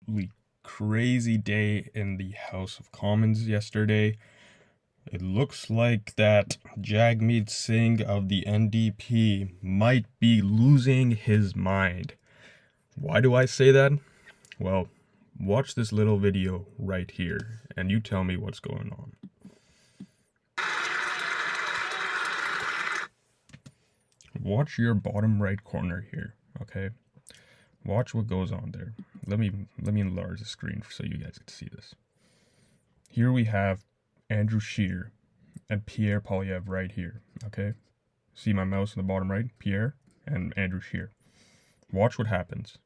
absolutely crazy day in the House of Commons yesterday. It looks like that Jagmeet Singh of the NDP might be losing his mind. Why do I say that? Well, watch this little video right here and you tell me what's going on. Watch your bottom right corner here, okay? Watch what goes on there. Let me enlarge the screen so you guys can see this. Here we have Andrew Scheer and Pierre Poilievre right here, okay? See my mouse in the bottom right? Pierre and Andrew Scheer. Watch what happens.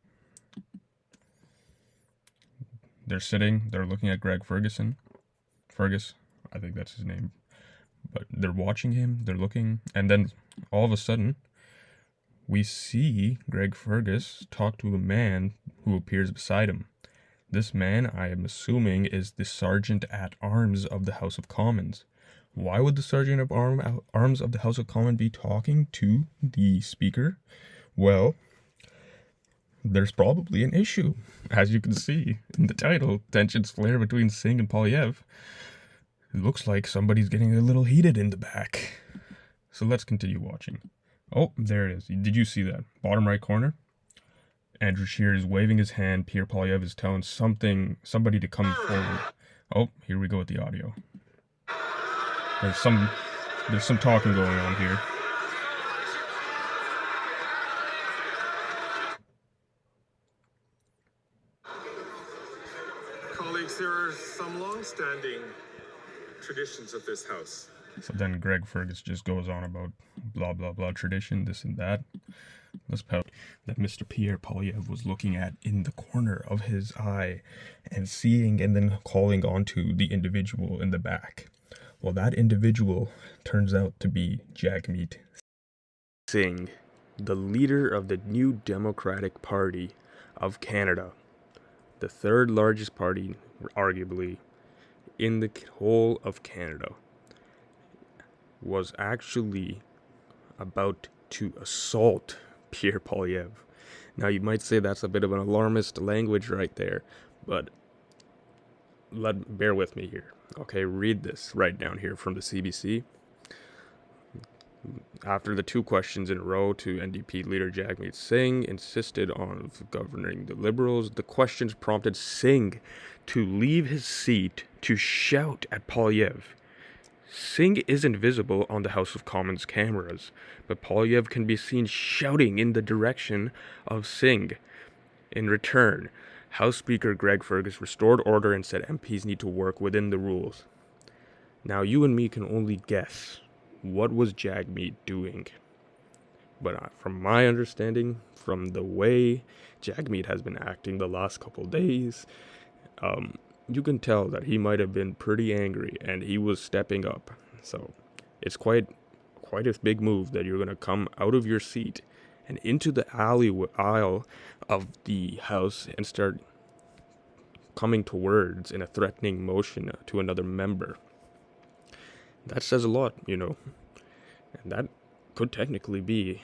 They're sitting, they're looking at Greg Ferguson. Fergus, I think that's his name. But they're watching him, they're looking, and then all of a sudden, we see Greg Fergus talk to a man who appears beside him. This man, I am assuming, is the Sergeant at Arms of the House of Commons. Why would the Sergeant at Arms of the House of Commons be talking to the Speaker? Well, there's probably an issue. As you can see in the title, tensions flare between Singh and Poilievre. It looks like somebody's getting a little heated in the back. So let's continue watching. Oh, there it is. Did you see that? Bottom right corner? Andrew Scheer is waving his hand. Pierre Poilievre is telling somebody to come forward. Oh, here we go with the audio. There's some talking going on here. Colleagues, there are some long-standing traditions of this house. So then Greg Fergus just goes on about blah blah blah tradition, this and that. Let's pout that Mr. Pierre Poilievre was looking at in the corner of his eye and seeing and then calling onto the individual in the back. Well, that individual turns out to be Jagmeet Singh, the leader of the New Democratic Party of Canada, the third largest party, arguably, in the whole of Canada, was actually about to assault Pierre Poilievre. Now, you might say that's a bit of an alarmist language right there, but bear with me here. Okay, read this right down here from the CBC. After the two questions in a row to NDP Leader Jagmeet Singh insisted on governing the Liberals, the questions prompted Singh to leave his seat to shout at Poilievre. Singh isn't visible on the House of Commons cameras, but Poilievre can be seen shouting in the direction of Singh. In return, House Speaker Greg Fergus restored order and said MPs need to work within the rules. Now, you and me can only guess what was Jagmeet doing. But from my understanding, from the way Jagmeet has been acting the last couple days, you can tell that he might have been pretty angry and he was stepping up. So it's quite a big move that you're going to come out of your seat and into the aisle of the House and start coming to words in a threatening motion to another member. That says a lot, you know. And that could technically be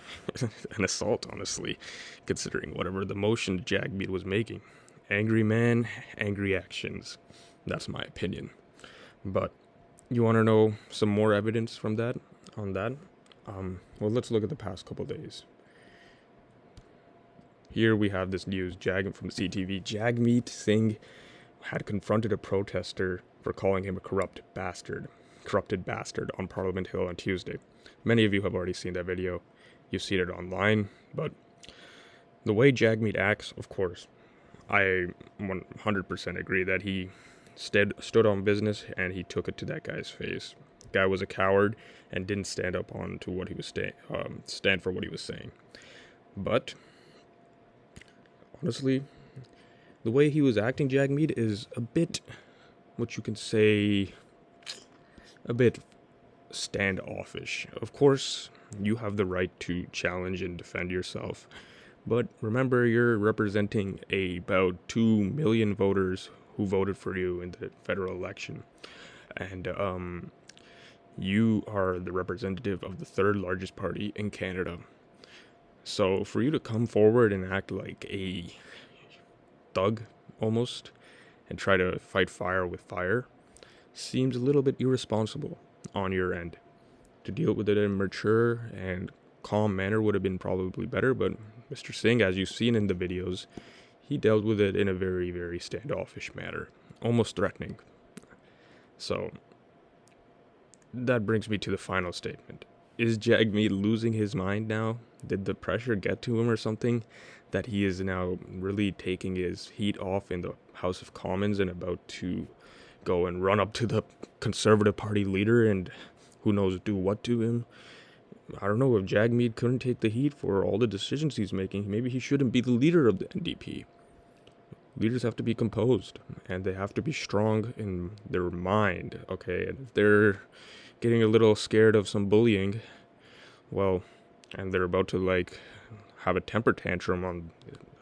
an assault, honestly, considering whatever the motion Jagmeet was making. Angry man, angry actions. That's my opinion. But you want to know some more evidence from that? On that? Well, let's look at the past couple days. Here we have this news from CTV. Jagmeet Singh had confronted a protester for calling him a corrupted bastard on Parliament Hill on Tuesday. Many of you have already seen that video. You've seen it online, but the way Jagmeet acts, of course, I 100% agree that he stood on business and he took it to that guy's face. The guy was a coward and didn't stand up on to what he was stand for what he was saying. But honestly, the way he was acting, Jagmeet, is a bit, what you can say, a bit standoffish. Of course, you have the right to challenge and defend yourself. But remember, you're representing about 2 million voters who voted for you in the federal election. And you are the representative of the third largest party in Canada. So for you to come forward and act like a thug almost and try to fight fire with fire seems a little bit irresponsible on your end. To deal with it in a mature and calm manner would have been probably better, but Mr. Singh, as you've seen in the videos, he dealt with it in a very, very standoffish manner, almost threatening. So, that brings me to the final statement. Is Jagmeet losing his mind now? Did the pressure get to him or something? That he is now really taking his heat off in the House of Commons and about to go and run up to the Conservative Party leader and who knows do what to him? I don't know, if Jagmeet couldn't take the heat for all the decisions he's making, maybe he shouldn't be the leader of the NDP. Leaders have to be composed and they have to be strong in their mind, okay? And if they're getting a little scared of some bullying, well, and they're about to like have a temper tantrum on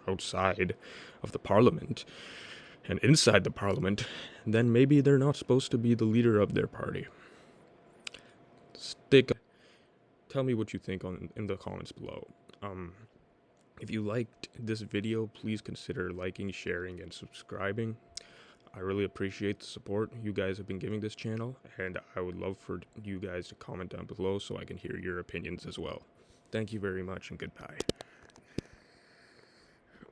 outside of the parliament and inside the parliament, then maybe they're not supposed to be the leader of their party. Tell me what you think in the comments below. If you liked this video, please consider liking, sharing, and subscribing. I really appreciate the support you guys have been giving this channel, and I would love for you guys to comment down below so I can hear your opinions as well. Thank you very much, and goodbye.